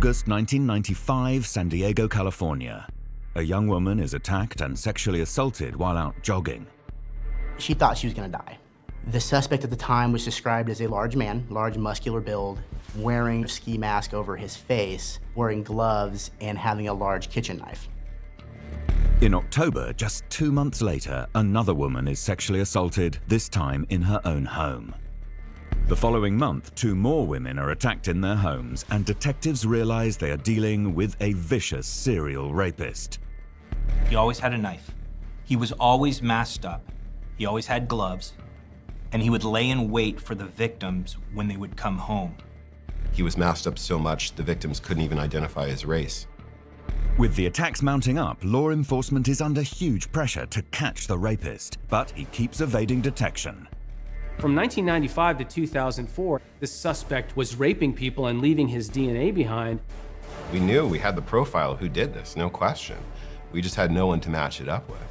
August 1995, San Diego, California. A young woman is attacked and sexually assaulted while out jogging. She thought she was gonna die. The suspect at the time was described as a large man, large muscular build, wearing a ski mask over his face, wearing gloves, and having a large kitchen knife. In October, just 2 months later, another woman is sexually assaulted, this time in her own home. The following month, 2 more women are attacked in their homes, and detectives realize they are dealing with a vicious serial rapist. He always had a knife. He was always masked up. He always had gloves. And he would lay in wait for the victims when they would come home. He was masked up so much, the victims couldn't even identify his race. With the attacks mounting up, law enforcement is under huge pressure to catch the rapist, but he keeps evading detection. From 1995 to 2004, the suspect was raping people and leaving his DNA behind. We knew we had the profile of who did this, no question. We just had no one to match it up with.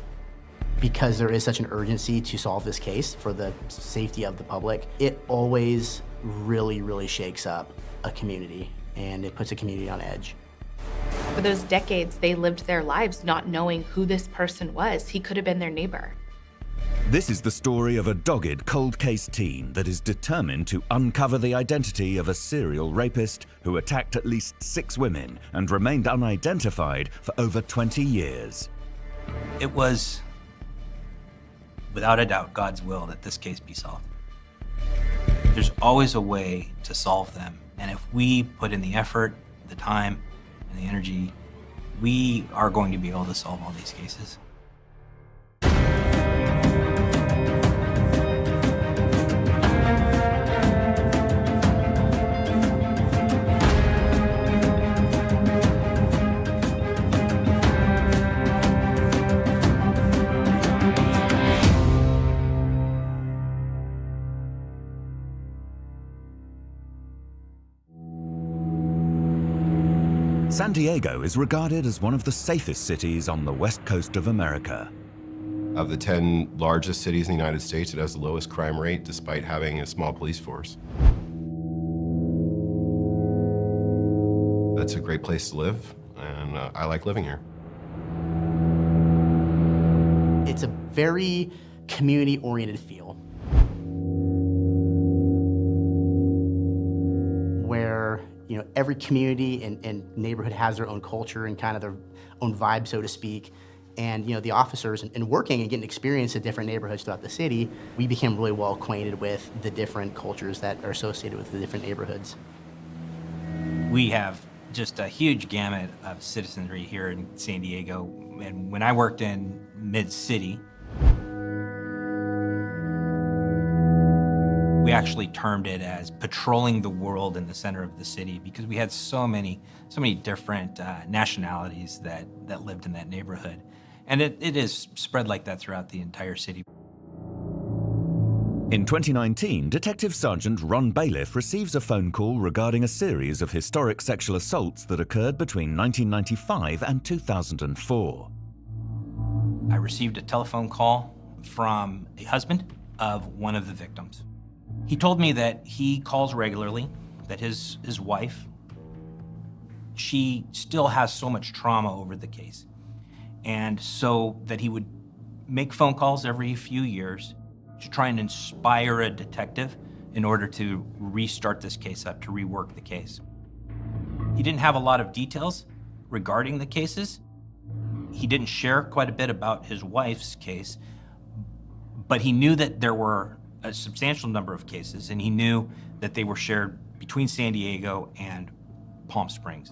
Because there is such an urgency to solve this case for the safety of the public, it always really shakes up a community, and it puts a community on edge. For those decades, they lived their lives not knowing who this person was. He could have been their neighbor. This is the story of a dogged cold case team that is determined to uncover the identity of a serial rapist who attacked at least 6 women and remained unidentified for over 20 years. It was, without a doubt, God's will that this case be solved. There's always a way to solve them. And if we put in the effort, the time, and the energy, we are going to be able to solve all these cases. San Diego is regarded as one of the safest cities on the west coast of America. Of the 10 largest cities in the United States, it has the lowest crime rate despite having a small police force. That's a great place to live, and I like living here. It's a very community-oriented feel, where every community and neighborhood has their own culture and kind of their own vibe, so to speak. And the officers, and working and getting experience in different neighborhoods throughout the city, we became really well acquainted with the different cultures that are associated with the different neighborhoods. We have just a huge gamut of citizenry here in San Diego. And when I worked in Mid-City, we actually termed it as patrolling the world in the center of the city, because we had so many different nationalities that lived in that neighborhood. And it is spread like that throughout the entire city. In 2019, Detective Sergeant Ron Bailiff receives a phone call regarding a series of historic sexual assaults that occurred between 1995 and 2004. I received a telephone call from a husband of one of the victims. He told me that he calls regularly, that his wife, she still has so much trauma over the case. And so that he would make phone calls every few years to try and inspire a detective in order to restart this case up, to rework the case. He didn't have a lot of details regarding the cases. He didn't share quite a bit about his wife's case, but he knew that there were a substantial number of cases, and he knew that they were shared between San Diego and Palm Springs.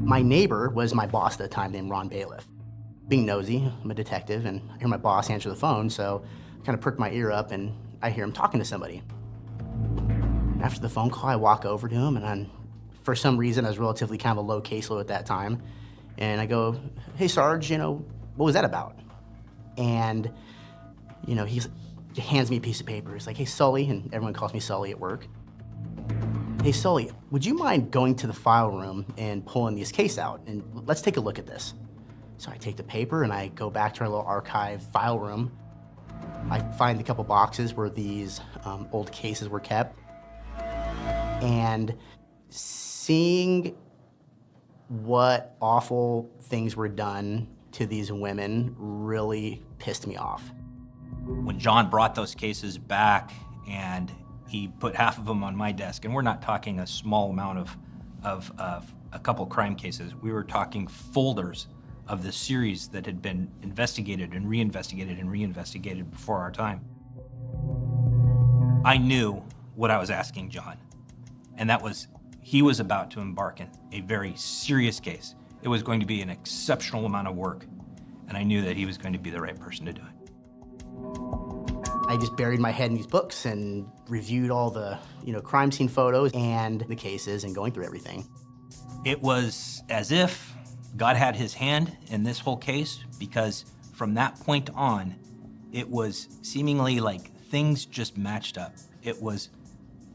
My neighbor was my boss at the time, named Ron Bailiff. Being nosy, I'm a detective, and I hear my boss answer the phone, so I kind of prick my ear up, and I hear him talking to somebody. After the phone call, I walk over to him, and for some reason, I was relatively kind of a low caseload at that time, and I go, "Hey, Sarge, what was that about?" And, he hands me a piece of paper. He's like, "Hey, Sully," and everyone calls me Sully at work. "Hey, Sully, would you mind going to the file room and pulling this case out, and let's take a look at this?" So I take the paper and I go back to our little archive file room. I find a couple boxes where these old cases were kept. And Seeing what awful things were done to these women really pissed me off. When John brought those cases back and he put half of them on my desk, and we're not talking a small amount of a couple crime cases, we were talking folders of the series that had been investigated and reinvestigated and reinvestigated before our time. I knew what I was asking John, and that was he was about to embark in a very serious case. It was going to be an exceptional amount of work, and I knew that he was going to be the right person to do it. I just buried my head in these books and reviewed all the, crime scene photos and the cases and going through everything. It was as if God had his hand in this whole case, because from that point on, it was seemingly like things just matched up. It was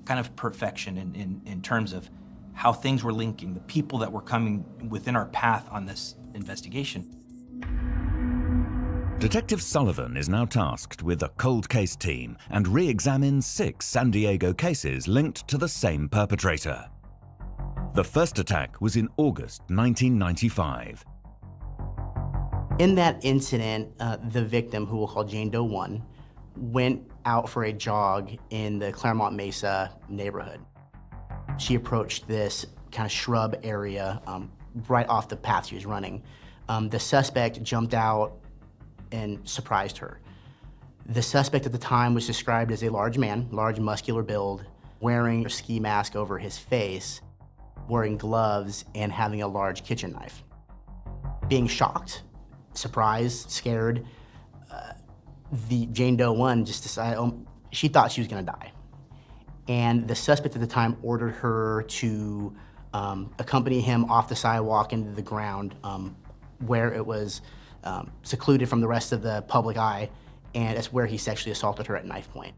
kind of perfection in terms of how things were linking, the people that were coming within our path on this investigation. Detective Sullivan is now tasked with a cold case team and re-examines 6 San Diego cases linked to the same perpetrator. The first attack was in August 1995. In that incident, the victim, who we'll call Jane Doe 1, went out for a jog in the Claremont Mesa neighborhood. She approached this kind of shrub area right off the path she was running. The suspect jumped out and surprised her. The suspect at the time was described as a large man, large muscular build, wearing a ski mask over his face, wearing gloves, and having a large kitchen knife. Being shocked, surprised, scared, the Jane Doe 1 just decided, she thought she was gonna die. And the suspect at the time ordered her to accompany him off the sidewalk into the ground where it was secluded from the rest of the public eye, and that's where he sexually assaulted her at Knifepoint.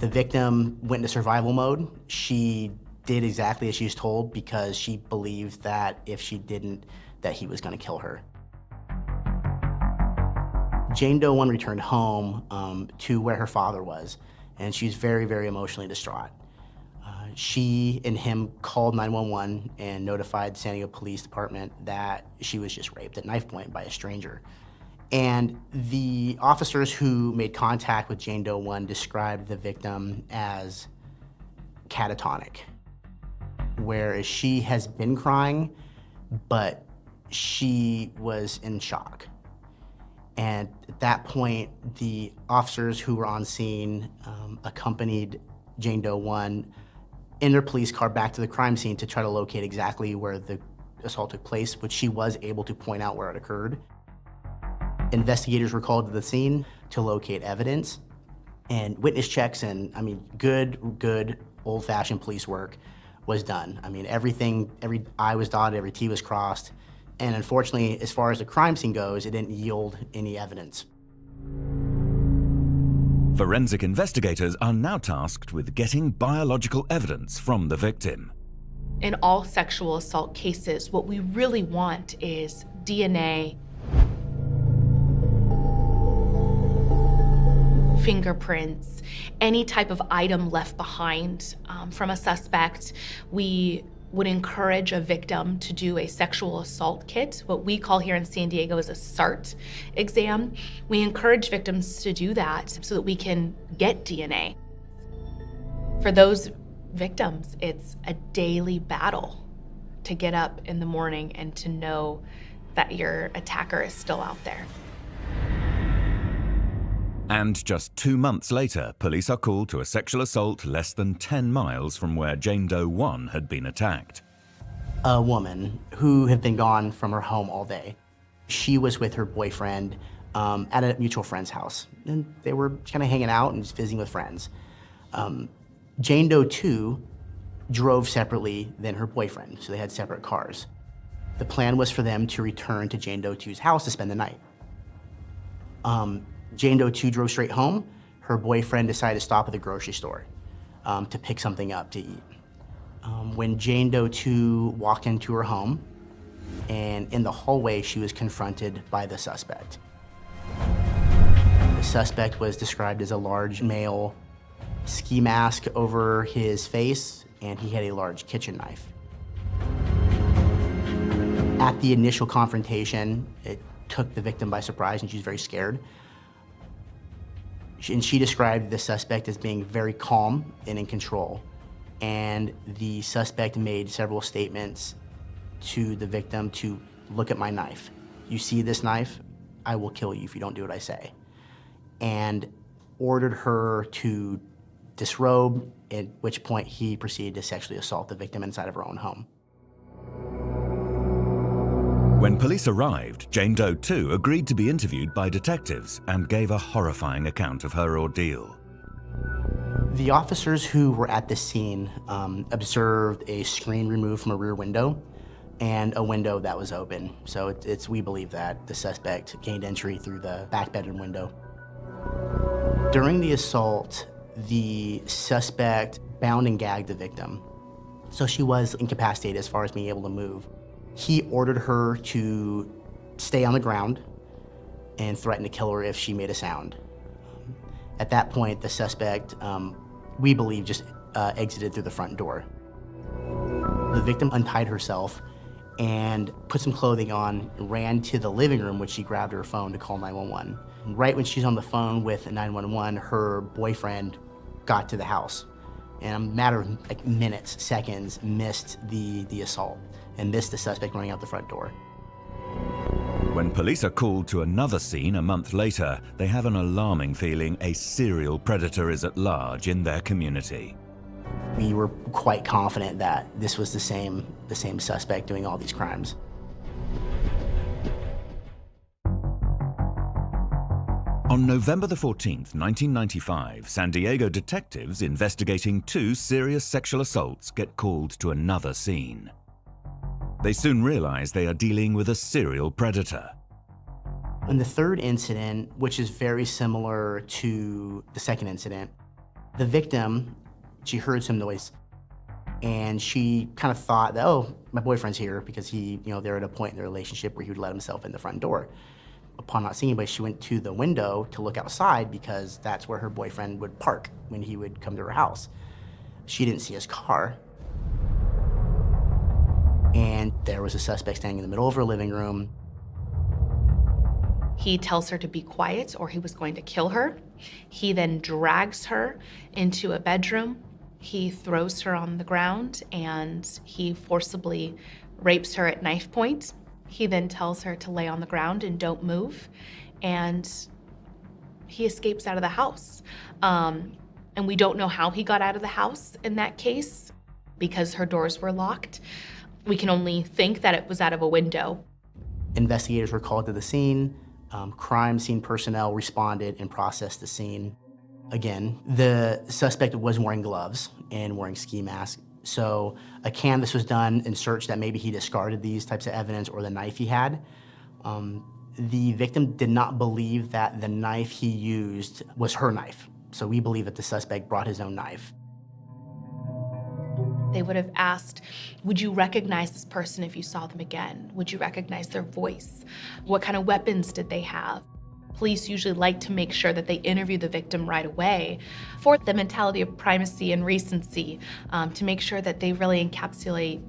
The victim went into survival mode. She did exactly as she was told because she believed that if she didn't, that he was gonna kill her. Jane Doe 1 returned home to where her father was, and she's very, very emotionally distraught. She and him called 911 and notified the San Diego Police Department that she was just raped at Knifepoint by a stranger. And the officers who made contact with Jane Doe 1 described the victim as catatonic, whereas she has been crying, but she was in shock. And at that point, the officers who were on scene accompanied Jane Doe 1 in their police car back to the crime scene to try to locate exactly where the assault took place, which she was able to point out where it occurred. Investigators were called to the scene to locate evidence, and witness checks and, good old-fashioned police work was done. Every I was dotted, every T was crossed, and unfortunately, as far as the crime scene goes, it didn't yield any evidence. Forensic investigators are now tasked with getting biological evidence from the victim. In all sexual assault cases, what we really want is DNA, fingerprints, any type of item left behind from a suspect. We would encourage a victim to do a sexual assault kit, what we call here in San Diego is a SART exam. We encourage victims to do that so that we can get DNA. For those victims, it's a daily battle to get up in the morning and to know that your attacker is still out there. And just 2 months later, police are called to a sexual assault less than 10 miles from where Jane Doe 1 had been attacked. A woman who had been gone from her home all day. She was with her boyfriend at a mutual friend's house, and they were kind of hanging out and just visiting with friends. Jane Doe 2 drove separately than her boyfriend, so they had separate cars. The plan was for them to return to Jane Doe 2's house to spend the night. Jane Doe 2 drove straight home. Her boyfriend decided to stop at the grocery store to pick something up to eat. When Jane Doe 2 walked into her home, and in the hallway, she was confronted by the suspect. The suspect was described as a large male, ski mask over his face, and he had a large kitchen knife. At the initial confrontation, it took the victim by surprise, and she was very scared. And she described the suspect as being very calm and in control. And the suspect made several statements to the victim to look at my knife. You see this knife? I will kill you if you don't do what I say. And ordered her to disrobe, at which point he proceeded to sexually assault the victim inside of her own home. When police arrived, Jane Doe 2 agreed to be interviewed by detectives and gave a horrifying account of her ordeal. The officers who were at the scene observed a screen removed from a rear window and a window that was open. So we believe that the suspect gained entry through the back bedroom window. During the assault, the suspect bound and gagged the victim. So she was incapacitated as far as being able to move. He ordered her to stay on the ground and threatened to kill her if she made a sound. At that point, the suspect, we believe, just exited through the front door. The victim untied herself and put some clothing on, ran to the living room, which she grabbed her phone to call 911. Right when she's on the phone with 911, her boyfriend got to the house. In a matter of like minutes, seconds, missed the assault and missed the suspect running out the front door. When police are called to another scene a month later, they have an alarming feeling a serial predator is at large in their community. We were quite confident that this was the same suspect doing all these crimes. On November the 14th, 1995, San Diego detectives investigating 2 serious sexual assaults get called to another scene. They soon realize they are dealing with a serial predator. In the third incident, which is very similar to the second incident, the victim, she heard some noise and she kind of thought that, oh, my boyfriend's here, because they're at a point in their relationship where he would let himself in the front door. Upon not seeing anybody, she went to the window to look outside because that's where her boyfriend would park when he would come to her house. She didn't see his car. And there was a suspect standing in the middle of her living room. He tells her to be quiet or he was going to kill her. He then drags her into a bedroom. He throws her on the ground and he forcibly rapes her at knife point. He then tells her to lay on the ground and don't move. And he escapes out of the house. And we don't know how he got out of the house in that case because her doors were locked. We can only think that it was out of a window. Investigators were called to the scene. Crime scene personnel responded and processed the scene. Again, the suspect was wearing gloves and wearing ski mask. So a canvass was done in search that maybe he discarded these types of evidence or the knife he had. The victim did not believe that the knife he used was her knife. So we believe that the suspect brought his own knife. They would have asked, would you recognize this person if you saw them again? Would you recognize their voice? What kind of weapons did they have? Police usually like to make sure that they interview the victim right away for the mentality of primacy and recency, to make sure that they really encapsulate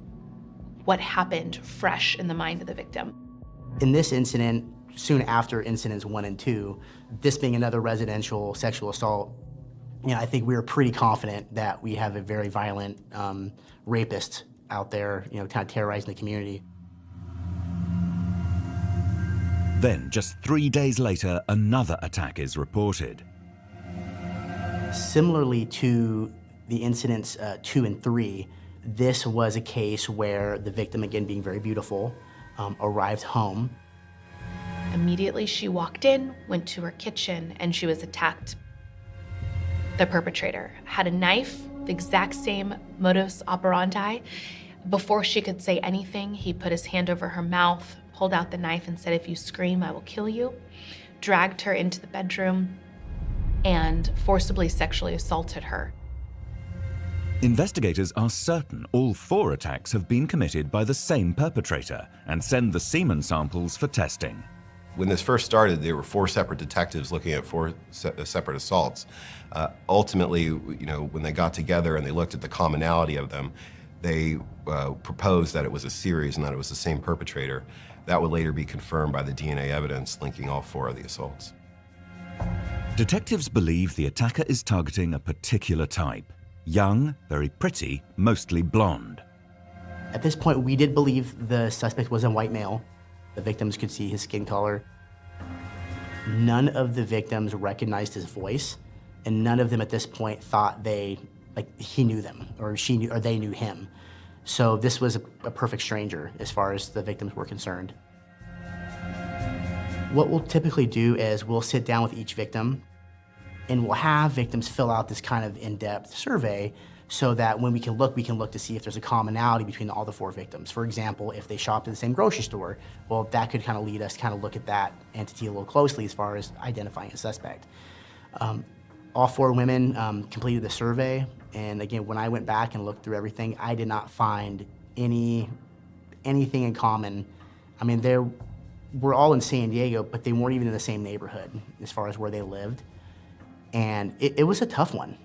what happened fresh in the mind of the victim. In this incident, soon after incidents 1 and 2, this being another residential sexual assault, I think we were pretty confident that we have a very violent rapist out there, kind of terrorizing the community. Then, just 3 days later, another attack is reported. Similarly to the incidents 2 and 3, this was a case where the victim, again being very beautiful, arrived home. Immediately she walked in, went to her kitchen, and she was attacked. The perpetrator had a knife, the exact same modus operandi. Before she could say anything, he put his hand over her mouth, pulled out the knife and said, if you scream, I will kill you, dragged her into the bedroom, and forcibly sexually assaulted her. Investigators are certain all 4 attacks have been committed by the same perpetrator and send the semen samples for testing. When this first started, there were 4 separate detectives looking at 4 separate assaults. Ultimately, when they got together and they looked at the commonality of them, they proposed that it was a series and that it was the same perpetrator. That would later be confirmed by the DNA evidence linking all 4 of the assaults. Detectives believe the attacker is targeting a particular type. Young, very pretty, mostly blonde. At this point, we did believe the suspect was a white male. The victims could see his skin color. None of the victims recognized his voice, and none of them at this point thought he knew them, or they knew him. So this was a perfect stranger as far as the victims were concerned. What we'll typically do is we'll sit down with each victim, and we'll have victims fill out this kind of in-depth survey so that when we can look to see if there's a commonality between all the 4 victims. For example, if they shopped at the same grocery store, well, that could kind of lead us to kind of look at that entity a little closely as far as identifying a suspect. All 4 women completed the survey, and again, when I went back and looked through everything, I did not find anything in common. I mean, they were all in San Diego, but they weren't even in the same neighborhood as far as where they lived. And it was a tough one.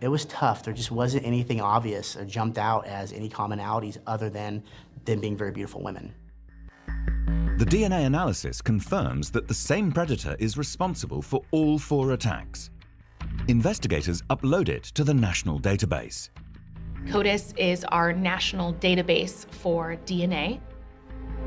It was tough. There just wasn't anything obvious or jumped out as any commonalities other than them being very beautiful women. The DNA analysis confirms that the same predator is responsible for all 4 attacks. Investigators upload it to the national database. CODIS is our national database for DNA.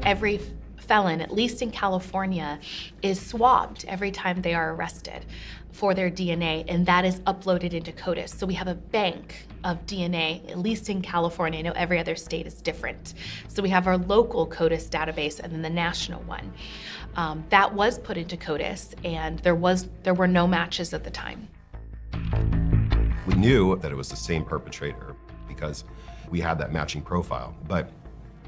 Every felon, at least in California, is swabbed every time they are arrested for their DNA, and that is uploaded into CODIS. So we have a bank of DNA, at least in California. I know every other state is different. So we have our local CODIS database and then the national one. That was put into CODIS, and there were no matches at the time. We knew that it was the same perpetrator because we had that matching profile, but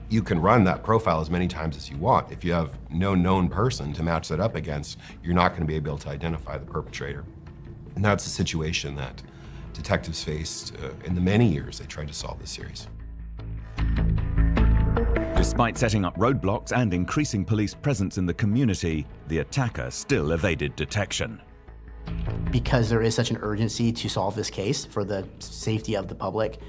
you can run that profile as many times as you want. If you have no known person to match that up against, you're not going to be able to identify the perpetrator. And that's the situation that detectives faced in the many years they tried to solve this series. Despite setting up roadblocks and increasing police presence in the community, the attacker still evaded detection. Because there is such an urgency to solve this case for the safety of the public,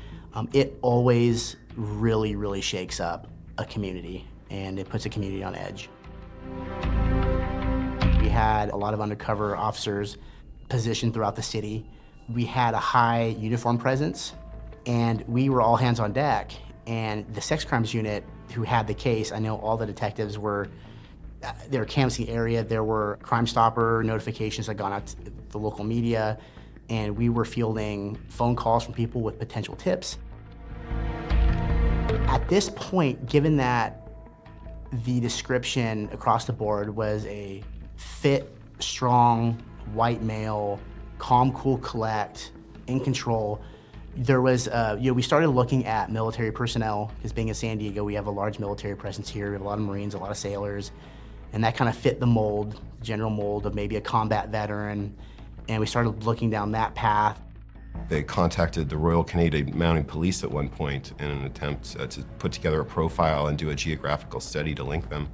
it always really, really shakes up a community, and it puts a community on edge. We had a lot of undercover officers positioned throughout the city. We had a high uniform presence, and we were all hands on deck. And the sex crimes unit who had the case, I know all the detectives they were canvassing the area. There were Crime Stopper notifications that gone out to the local media, and we were fielding phone calls from people with potential tips. At this point, given that the description across the board was a fit, strong, white male, calm, cool, collect, in control, there was, we started looking at military personnel, because being in San Diego, we have a large military presence here. We have a lot of Marines, a lot of sailors, and that kind of fit the mold, general mold of maybe a combat veteran, and we started looking down that path. They contacted the Royal Canadian Mounted Police at one point in an attempt to put together a profile and do a geographical study to link them.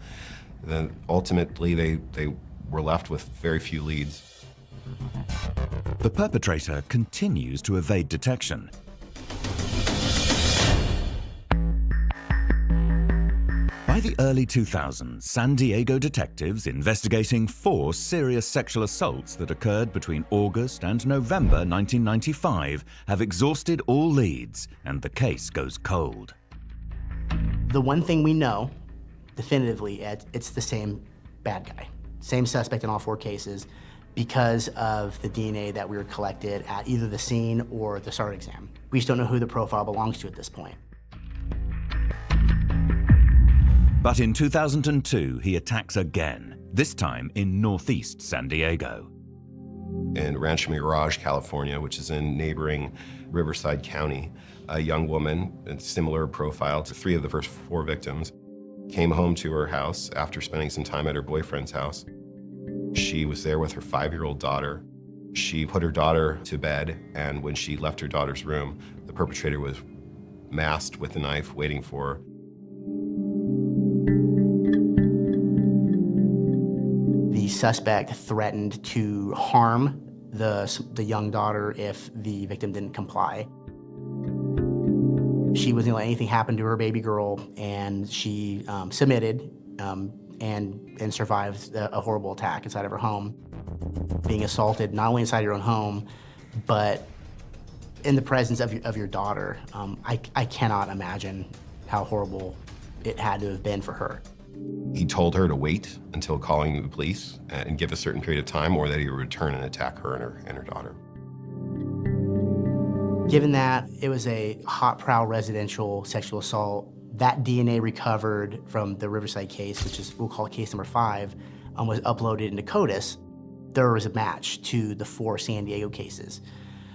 Then ultimately, they were left with very few leads. The perpetrator continues to evade detection. By the early 2000s, San Diego detectives investigating 4 serious sexual assaults that occurred between August and November 1995 have exhausted all leads, and the case goes cold. The one thing we know definitively, it's the same bad guy, same suspect in all 4 cases, because of the DNA that we were collected at either the scene or the SART exam. We just don't know who the profile belongs to at this point. But in 2002, he attacks again, this time in northeast San Diego. In Rancho Mirage, California, which is in neighboring Riverside County, a young woman, a similar profile to 3 of the first 4 victims, came home to her house after spending some time at her boyfriend's house. She was there with her 5-year-old daughter. She put her daughter to bed, and when she left her daughter's room, the perpetrator was masked with a knife waiting for her. suspect threatened to harm the young daughter if the victim didn't comply. She wasn't gonna let anything happen to her baby girl, and she submitted and survived a horrible attack inside of her home. Being assaulted not only inside your own home, but in the presence of your daughter. I cannot imagine how horrible it had to have been for her. He told her to wait until calling the police and give a certain period of time, or that he would return and attack her and her daughter. Given that it was a hot prowl residential sexual assault, that DNA recovered from the Riverside case, which is, we'll call case number 5, was uploaded into CODIS. There was a match to the 4 San Diego cases.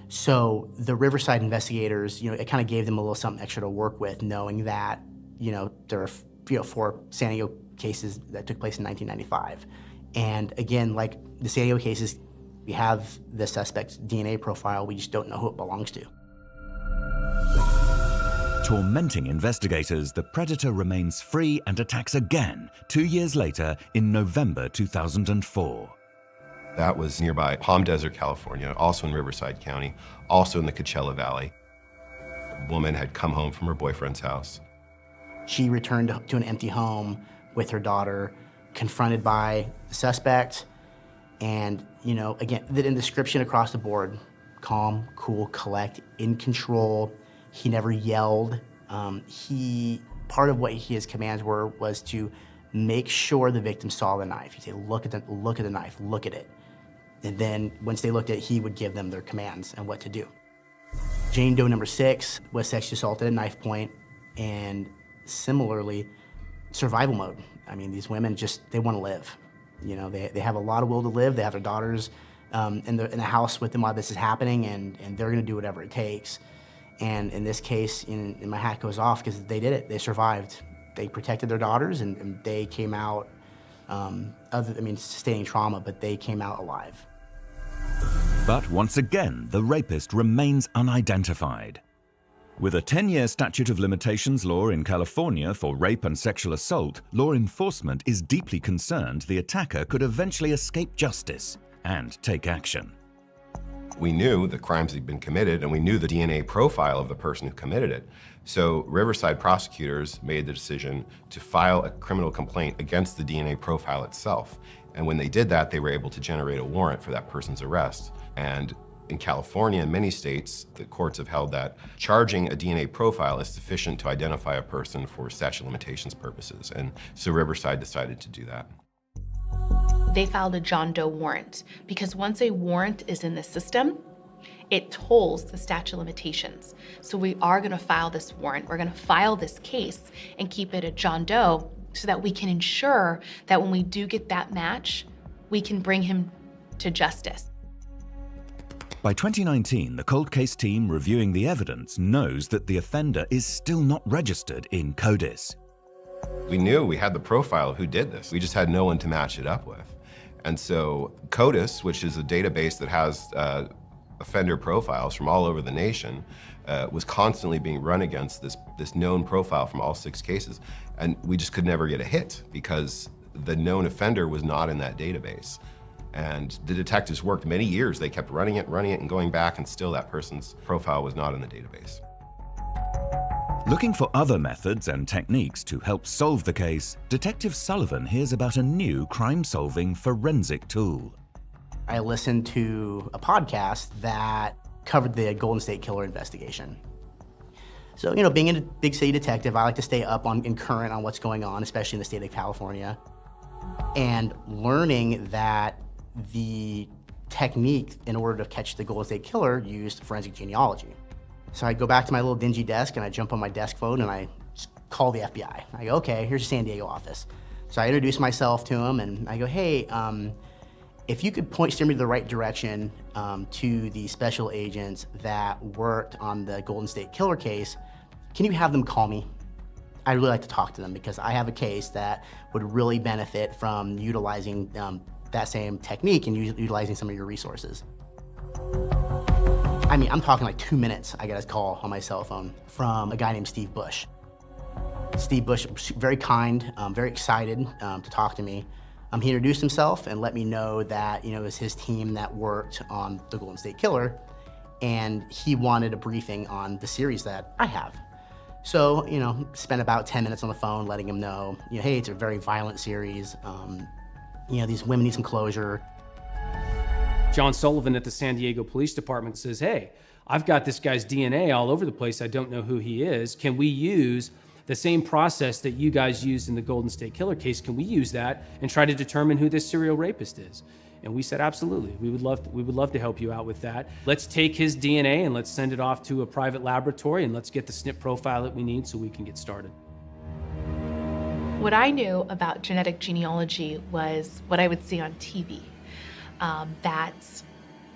So the Riverside investigators, it kind of gave them a little something extra to work with, knowing that, there are 4 San Diego cases that took place in 1995. And again, like the San Diego cases, we have the suspect's DNA profile, we just don't know who it belongs to. Tormenting investigators, the predator remains free and attacks again 2 years later in November 2004. That was nearby Palm Desert, California, also in Riverside County, also in the Coachella Valley. A woman had come home from her boyfriend's house. She returned to an empty home with her daughter, confronted by the suspect, and, again, the description across the board: calm, cool, collect, in control. He never yelled. Part of what his commands was to make sure the victim saw the knife. He'd say, look at the knife, look at it. And then once they looked at it, he would give them their commands and what to do. Jane Doe number 6 was sexually assaulted at knife point, and similarly, survival mode. I mean, these women they want to live. They have a lot of will to live. They have their daughters in the house with them while this is happening, and they're gonna do whatever it takes. And in this case, my hat goes off, because they did it. They survived. They protected their daughters, and they came out, sustaining trauma, but they came out alive. But once again, the rapist remains unidentified. With a 10-year statute of limitations law in California for rape and sexual assault, law enforcement is deeply concerned the attacker could eventually escape justice and take action. We knew the crimes had been committed, and we knew the DNA profile of the person who committed it. So Riverside prosecutors made the decision to file a criminal complaint against the DNA profile itself. And when they did that, they were able to generate a warrant for that person's arrest. And in California and many states, the courts have held that charging a DNA profile is sufficient to identify a person for statute of limitations purposes. And so Riverside decided to do that. They filed a John Doe warrant, because once a warrant is in the system, it tolls the statute of limitations. So we are gonna file this warrant, we're gonna file this case and keep it a John Doe, so that we can ensure that when we do get that match, we can bring him to justice. By 2019, the cold case team reviewing the evidence knows that the offender is still not registered in CODIS. We knew we had the profile of who did this. We just had no one to match it up with. And so CODIS, which is a database that has offender profiles from all over the nation, was constantly being run against this known profile from all 6 cases. And we just could never get a hit, because the known offender was not in that database. And the detectives worked many years. They kept running it, and going back, and still that person's profile was not in the database. Looking for other methods and techniques to help solve the case, Detective Sullivan hears about a new crime-solving forensic tool. I listened to a podcast that covered the Golden State Killer investigation. So, being a big city detective, I like to stay up and current on what's going on, especially in the state of California. And learning that the technique in order to catch the Golden State Killer used forensic genealogy. So I go back to my little dingy desk, and I jump on my desk phone, and I call the FBI. I go, okay, here's the San Diego office. So I introduce myself to him, and I go, hey, if you could steer me to the right direction to the special agents that worked on the Golden State Killer case, can you have them call me? I'd really like to talk to them, because I have a case that would really benefit from utilizing that same technique and utilizing some of your resources. I mean, I'm talking like 2 minutes. I got a call on my cell phone from a guy named Steve Bush. Steve Bush, very kind, very excited to talk to me. He introduced himself and let me know that it was his team that worked on the Golden State Killer, and he wanted a briefing on the series that I have. So, spent about 10 minutes on the phone letting him know, hey, it's a very violent series. These women need some closure. John Sullivan at the San Diego Police Department says, hey, I've got this guy's DNA all over the place. I don't know who he is. Can we use the same process that you guys used in the Golden State Killer case? Can we use that and try to determine who this serial rapist is? And we said, absolutely. We would love to help you out with that. Let's take his DNA and let's send it off to a private laboratory and let's get the SNP profile that we need so we can get started. What I knew about genetic genealogy was what I would see on TV. That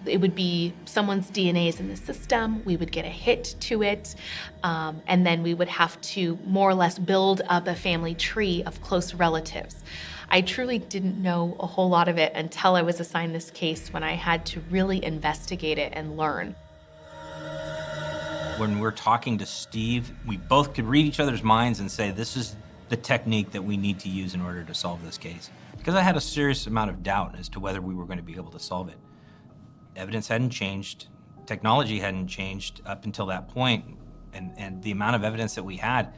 it would be someone's DNA is in the system, we would get a hit to it, and then we would have to more or less build up a family tree of close relatives. I truly didn't know a whole lot of it until I was assigned this case, when I had to really investigate it and learn. When we're talking to Steve, we both could read each other's minds and say, this is the technique that we need to use in order to solve this case. Because I had a serious amount of doubt as to whether we were going to be able to solve it. Evidence hadn't changed, technology hadn't changed up until that point, and the amount of evidence that we had,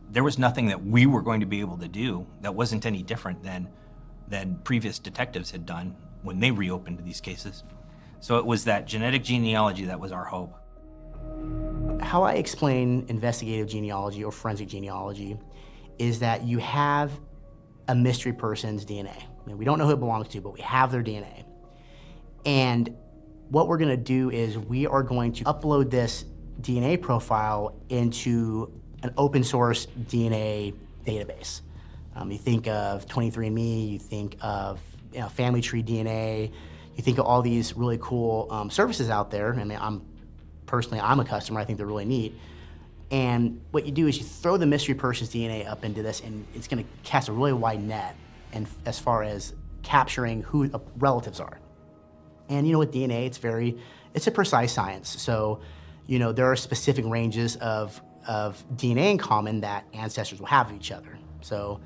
there was nothing that we were going to be able to do that wasn't any different than previous detectives had done when they reopened these cases. So it was that genetic genealogy that was our hope. How I explain investigative genealogy or forensic genealogy is that you have a mystery person's DNA. We don't know who it belongs to, but we have their DNA. And what we're gonna do is we are going to upload this DNA profile into an open source DNA database. You think of 23andMe, you think of Family Tree DNA, you think of all these really cool services out there. I mean, I'm a customer, I think they're really neat. And what you do is you throw the mystery person's DNA up into this, and it's gonna cast a really wide net and as far as capturing who relatives are. And with DNA, it's a precise science. So, there are specific ranges of DNA in common that ancestors will have of each other. So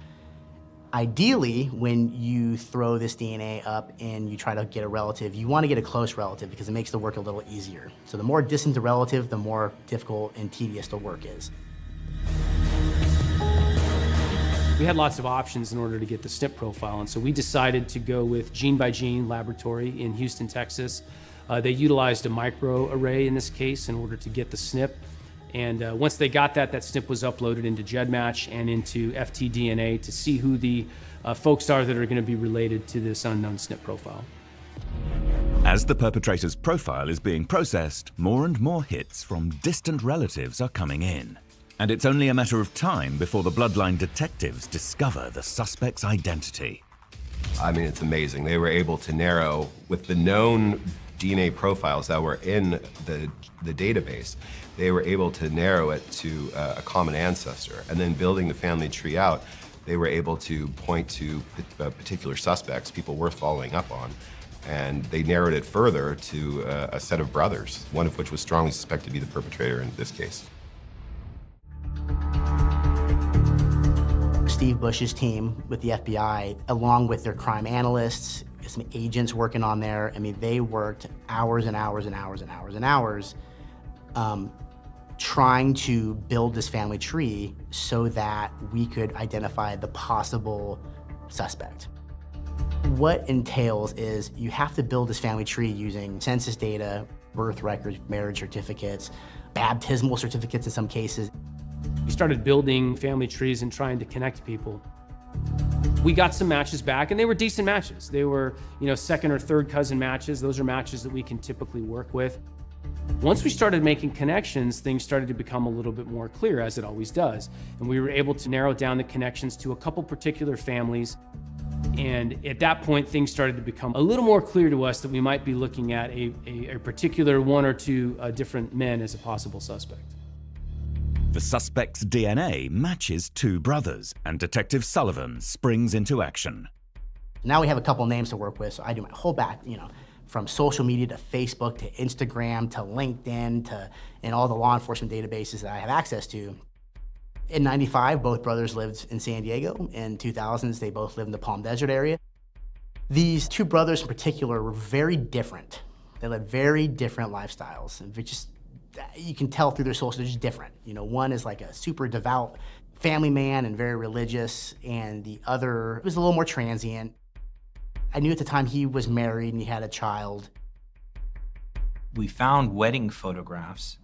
ideally, when you throw this DNA up and you try to get a relative, you want to get a close relative because it makes the work a little easier. So the more distant the relative, the more difficult and tedious the work is. We had lots of options in order to get the SNP profile, and so we decided to go with Gene by Gene Laboratory in Houston, Texas. They utilized a microarray in this case in order to get the SNP. And once they got that SNP was uploaded into GEDmatch and into FTDNA to see who the folks are that are going to be related to this unknown SNP profile. As the perpetrator's profile is being processed, more and more hits from distant relatives are coming in. And it's only a matter of time before the Bloodline Detectives discover the suspect's identity. I mean, it's amazing. They were able to narrow, with the known DNA profiles that were in the database, they were able to narrow it to a common ancestor. And then building the family tree out, they were able to point to particular suspects, people worth following up on. And they narrowed it further to a set of brothers, one of which was strongly suspected to be the perpetrator in this case. Steve Bush's team with the FBI, along with their crime analysts, some agents working on there, I mean, they worked hours and hours and hours and hours and hours trying to build this family tree so that we could identify the possible suspect. What entails is you have to build this family tree using census data, birth records, marriage certificates, baptismal certificates in some cases. We started building family trees and trying to connect people. We got some matches back, and they were decent matches. They were, second or third cousin matches. Those are matches that we can typically work with. Once we started making connections, things started to become a little bit more clear, as it always does. And we were able to narrow down the connections to a couple particular families. And at that point, things started to become a little more clear to us that we might be looking at a particular one or two different men as a possible suspect. The suspect's DNA matches two brothers, and Detective Sullivan springs into action. Now we have a couple names to work with, so I do my whole back, from social media to Facebook to Instagram to LinkedIn and all the law enforcement databases that I have access to. In '95, both brothers lived in San Diego. In 2000s, they both lived in the Palm Desert area. These two brothers in particular were very different. They led very different lifestyles. And you can tell through their souls, they're just different. You know, one is like a super devout family man and very religious, and the other was a little more transient. I knew at the time he was married and he had a child. We found wedding photographs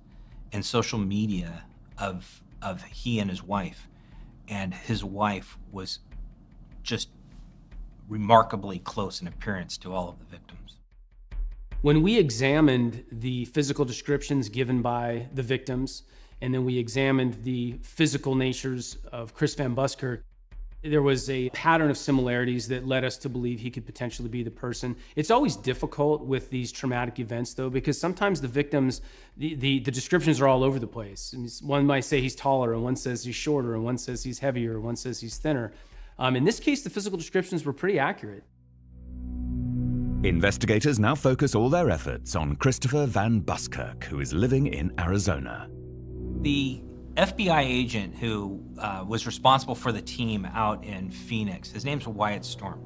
and social media of he and his wife, and his wife was just remarkably close in appearance to all of the victims. When we examined the physical descriptions given by the victims, and then we examined the physical natures of Chris Van Buskirk, there was a pattern of similarities that led us to believe he could potentially be the person. It's always difficult with these traumatic events, though, because sometimes the victims, the descriptions are all over the place. One might say he's taller, and one says he's shorter, and one says he's heavier, and one says he's thinner. In this case, the physical descriptions were pretty accurate. Investigators now focus all their efforts on Christopher Van Buskirk, who is living in Arizona. The FBI agent who was responsible for the team out in Phoenix, his name's Wyatt Storm.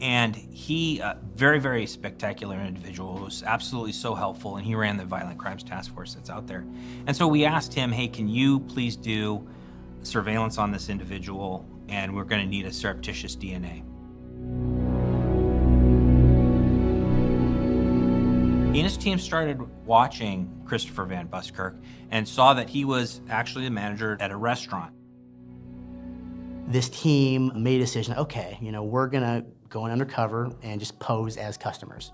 And he, very, very spectacular individual, was absolutely so helpful, and he ran the Violent Crimes Task Force that's out there. And so we asked him, hey, can you please do surveillance on this individual, and we're gonna need a surreptitious DNA. He and his team started watching Christopher Van Buskirk and saw that he was actually the manager at a restaurant. This team made a decision, okay, you know, we're gonna go in undercover and just pose as customers.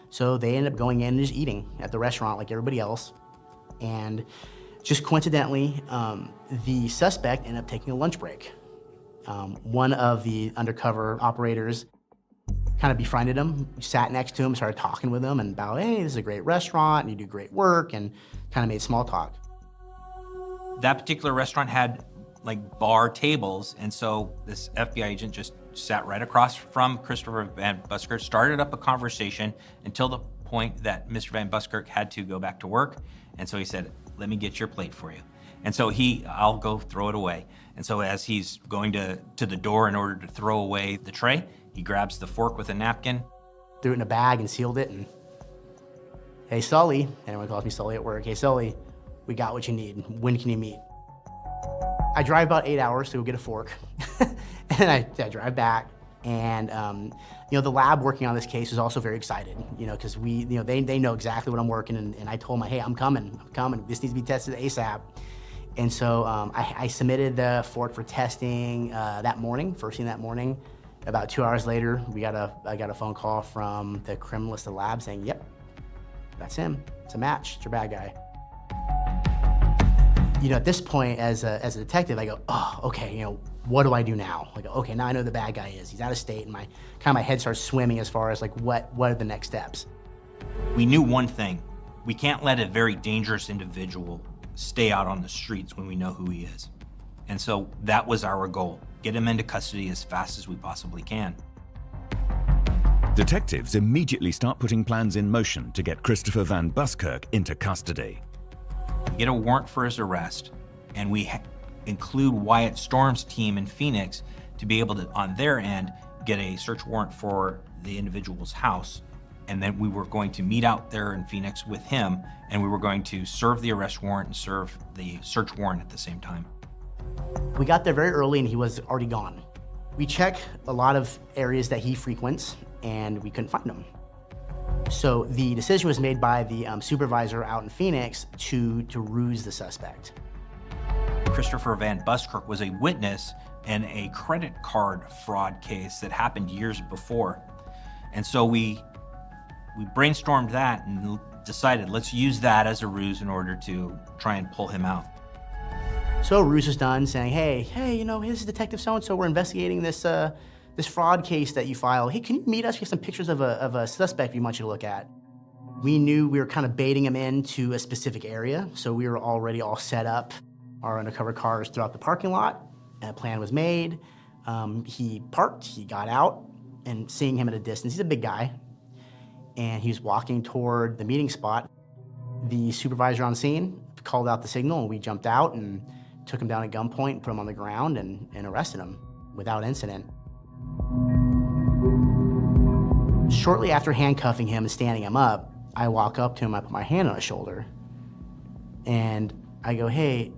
So they ended up going in and just eating at the restaurant like everybody else. And just coincidentally, the suspect ended up taking a lunch break. One of the undercover operators kind of befriended him, sat next to him, started talking with him and about, hey, this is a great restaurant, and you do great work, and kind of made small talk. That particular restaurant had like bar tables, and so this FBI agent just sat right across from Christopher Van Buskirk, started up a conversation until the point that Mr. Van Buskirk had to go back to work, and so he said, let me get your plate for you. And so I'll go throw it away. And so as he's going to the door in order to throw away the tray, he grabs the fork with a napkin, threw it in a bag and sealed it, and hey, Sully, anyone calls me Sully at work, hey, Sully, we got what you need. When can you meet? I drive about 8 hours to go get a fork, and I drive back, and you know, the lab working on this case is also very excited, you know, because they know exactly what I'm working, and I told them, hey, I'm coming, this needs to be tested ASAP. And so I submitted the fork for testing that morning, first thing that morning. About 2 hours later, I got a phone call from the criminalist lab saying, yep, that's him. It's a match. It's your bad guy. You know, at this point, as a detective, I go, oh, okay, you know, what do I do now? I go, okay, now I know who the bad guy is. He's out of state, and my head starts swimming as far as like, what are the next steps? We knew one thing. We can't let a very dangerous individual stay out on the streets when we know who he is. And so that was our goal. Get him into custody as fast as we possibly can. Detectives immediately start putting plans in motion to get Christopher Van Buskirk into custody. We get a warrant for his arrest, and we include Wyatt Storm's team in Phoenix to be able to, on their end, get a search warrant for the individual's house. And then we were going to meet out there in Phoenix with him, and we were going to serve the arrest warrant and serve the search warrant at the same time. We got there very early, and he was already gone. We check a lot of areas that he frequents, and we couldn't find him. So the decision was made by the supervisor out in Phoenix to ruse the suspect. Christopher Van Buskirk was a witness in a credit card fraud case that happened years before. And so we brainstormed that and decided, let's use that as a ruse in order to try and pull him out. So ruse was done, saying, hey, you know, this is Detective so-and-so, we're investigating this fraud case that you filed. Hey, can you meet us? We have some pictures of a suspect we want you to look at. We knew we were kind of baiting him into a specific area, so we were already all set up, our undercover cars throughout the parking lot. A plan was made. He parked, he got out, and seeing him at a distance, he's a big guy, and he was walking toward the meeting spot. The supervisor on scene called out the signal, and we jumped out and took him down at gunpoint, put him on the ground, and arrested him without incident. Shortly after handcuffing him and standing him up, I walk up to him, I put my hand on his shoulder, and I go, hey,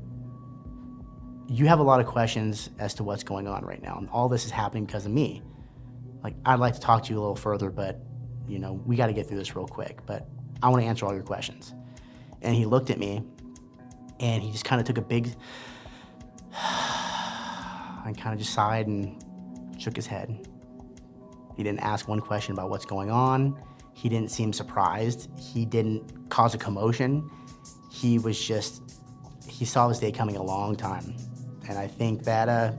you have a lot of questions as to what's going on right now, and all this is happening because of me. Like, I'd like to talk to you a little further, but, you know, we got to get through this real quick, but I want to answer all your questions. And he looked at me, and he just kind of took a big, and kind of just sighed and shook his head. He didn't ask one question about what's going on. He didn't seem surprised. He didn't cause a commotion. He was just, he saw this day coming a long time. And I think that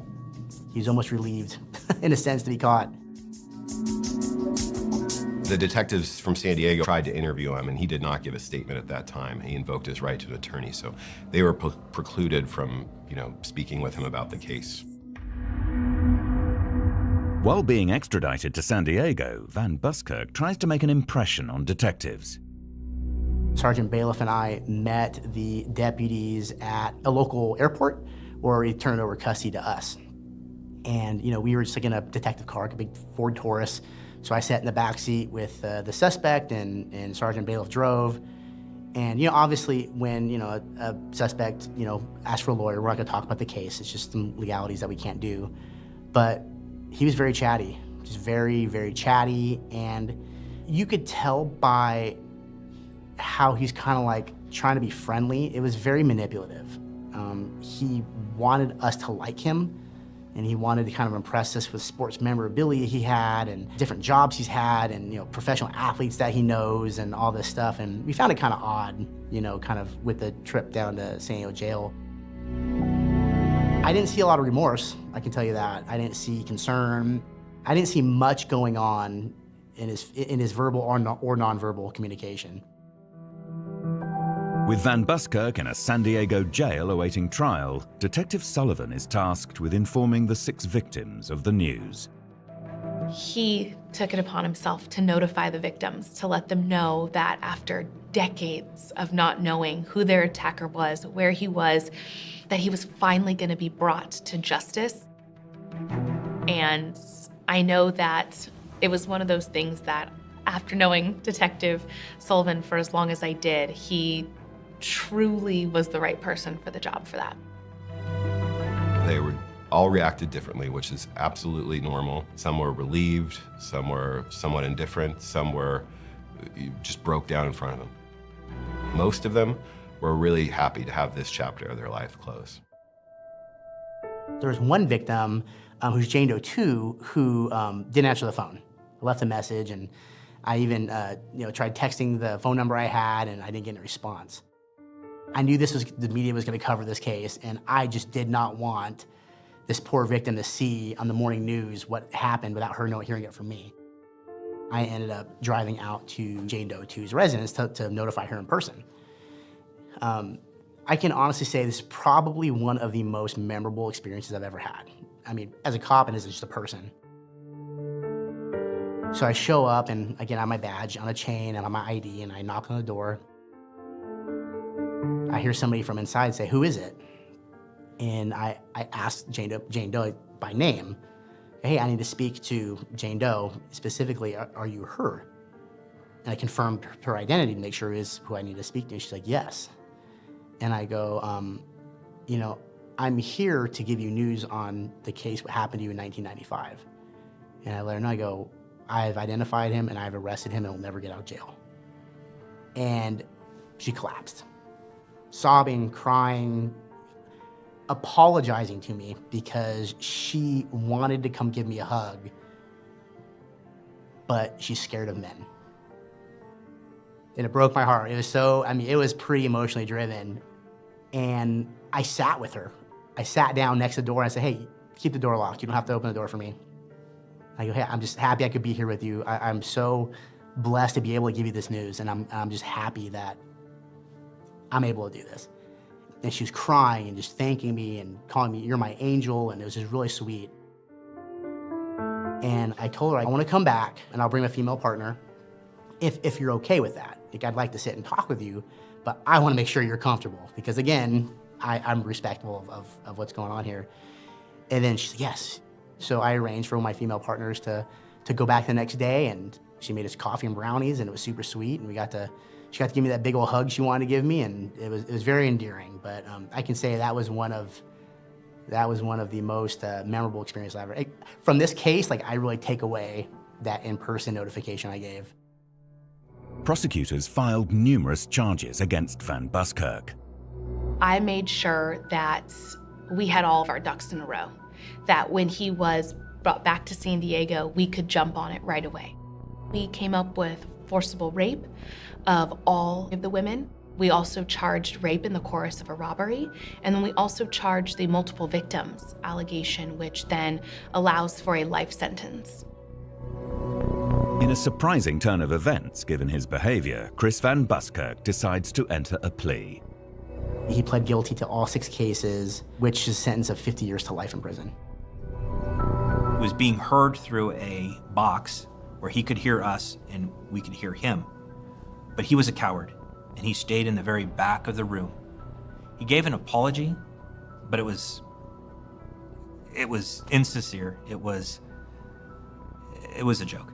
he's almost relieved, in a sense, to be caught. The detectives from San Diego tried to interview him, and he did not give a statement at that time. He invoked his right to an attorney, so they were precluded from, you know, speaking with him about the case. While being extradited to San Diego, Van Buskirk tries to make an impression on detectives. Sergeant Bailiff and I met the deputies at a local airport where he turned over custody to us. And, you know, we were just like in a detective car, like a big Ford Taurus. So I sat in the back seat with the suspect, and Sergeant Bailiff drove. And, you know, obviously when, you know, a suspect, you know, asks for a lawyer, we're not gonna talk about the case. It's just some legalities that we can't do. But he was very chatty, just very, very chatty. And you could tell by how he's kind of like trying to be friendly. It was very manipulative. He wanted us to like him, and he wanted to kind of impress us with sports memorabilia he had and different jobs he's had and, you know, professional athletes that he knows and all this stuff. And we found it kind of odd, you know, kind of with the trip down to San Diego jail. I didn't see a lot of remorse, I can tell you that. I didn't see concern. I didn't see much going on in his verbal or nonverbal communication. With Van Buskirk in a San Diego jail awaiting trial, Detective Sullivan is tasked with informing the 6 victims of the news. He took it upon himself to notify the victims, to let them know that after decades of not knowing who their attacker was, where he was, that he was finally going to be brought to justice. And I know that it was one of those things that after knowing Detective Sullivan for as long as I did, he truly was the right person for the job for that. They were all reacted differently, which is absolutely normal. Some were relieved, some were somewhat indifferent, some were just broke down in front of them. Most of them were really happy to have this chapter of their life close. There was one victim who's Jane Doe 2 who didn't answer the phone. I left a message, and I even you know, tried texting the phone number I had, and I didn't get a response. I knew the media was going to cover this case, and I just did not want this poor victim to see on the morning news what happened without her hearing it from me. I ended up driving out to Jane Doe 2's residence to notify her in person. I can honestly say this is probably one of the most memorable experiences I've ever had. I mean, as a cop and as just a person. So I show up, and again, I have my badge on a chain, and I have my ID, and I knock on the door. I hear somebody from inside say, "Who is it?" And I asked Jane Doe by name, "Hey, I need to speak to Jane Doe. Specifically, are you her?" And I confirmed her identity to make sure it is who I need to speak to. She's like, "Yes." And I go, you know, "I'm here to give you news on the case what happened to you in 1995. And I let her know, I go, "I've identified him and I've arrested him and he'll never get out of jail." And she collapsed, sobbing, crying, apologizing to me because she wanted to come give me a hug, but she's scared of men. And it broke my heart. It was so, I mean, it was pretty emotionally driven. And I sat with her. I sat down next to the door and I said, "Hey, keep the door locked. You don't have to open the door for me." I go, "Hey, I'm just happy I could be here with you. I'm so blessed to be able to give you this news, and I'm just happy that I'm able to do this." And she was crying and just thanking me and calling me, "You're my angel," and it was just really sweet. And I told her, "I want to come back, and I'll bring a female partner if you're okay with that. Like, I'd like to sit and talk with you, but I want to make sure you're comfortable because, again, I'm respectful of what's going on here. And then she's like, yes. So I arranged for my female partners to go back the next day, and she made us coffee and brownies, and it was super sweet, and she got to give me that big old hug she wanted to give me, and it was very endearing. But I can say that was one of the most memorable experiences I ever. From this case, like, I really take away that in-person notification I gave. Prosecutors filed numerous charges against Van Buskirk. I made sure that we had all of our ducks in a row, that when he was brought back to San Diego, we could jump on it right away. We came up with forcible rape of all of the women. We also charged rape in the course of a robbery, and then we also charged the multiple victims allegation, which then allows for a life sentence. In a surprising turn of events, given his behavior, Chris Van Buskirk decides to enter a plea. He pled guilty to all 6 cases, which is a sentence of 50 years to life in prison. He was being heard through a box where he could hear us and we could hear him. But he was a coward, and he stayed in the very back of the room. He gave an apology, but it was insincere. It was a joke.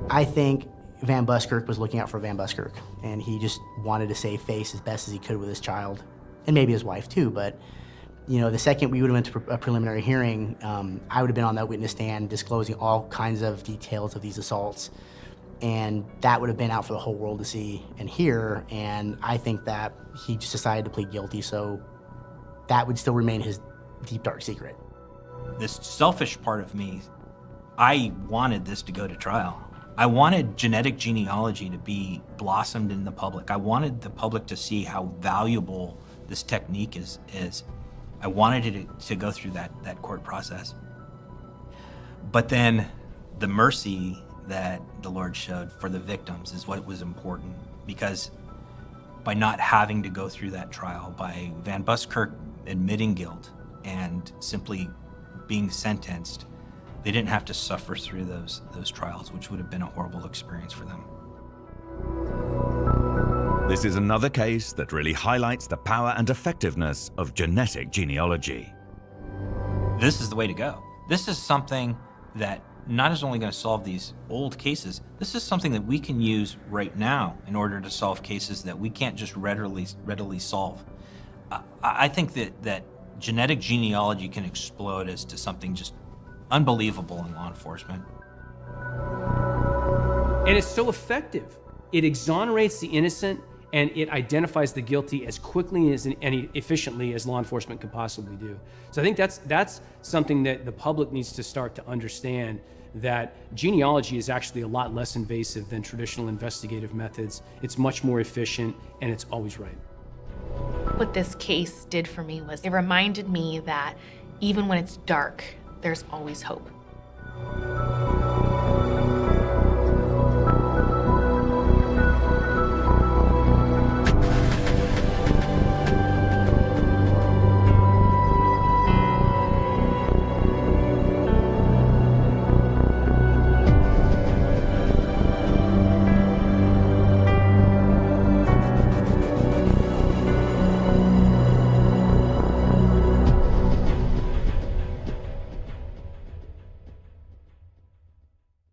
I think Van Buskirk was looking out for Van Buskirk, and he just wanted to save face as best as he could with his child, and maybe his wife too. But you know, the second we would have went to a preliminary hearing, I would have been on that witness stand disclosing all kinds of details of these assaults, and that would have been out for the whole world to see and hear. And I think that he just decided to plead guilty, so that would still remain his deep, dark secret. This selfish part of me, I wanted this to go to trial. I wanted genetic genealogy to be blossomed in the public. I wanted the public to see how valuable this technique is. I wanted it to go through that court process. But then the mercy that the Lord showed for the victims is what was important, because by not having to go through that trial, by Van Buskirk admitting guilt and simply being sentenced, they didn't have to suffer through those trials, which would have been a horrible experience for them. This is another case that really highlights the power and effectiveness of genetic genealogy. This is the way to go. This is something that not is only going to solve these old cases, this is something that we can use right now in order to solve cases that we can't just readily solve. I think that genetic genealogy can explode as to something just unbelievable in law enforcement. And it's so effective. It exonerates the innocent, and it identifies the guilty as quickly and efficiently as law enforcement could possibly do. So I think that's something that the public needs to start to understand, that genealogy is actually a lot less invasive than traditional investigative methods. It's much more efficient, and it's always right. What this case did for me was it reminded me that even when it's dark, there's always hope.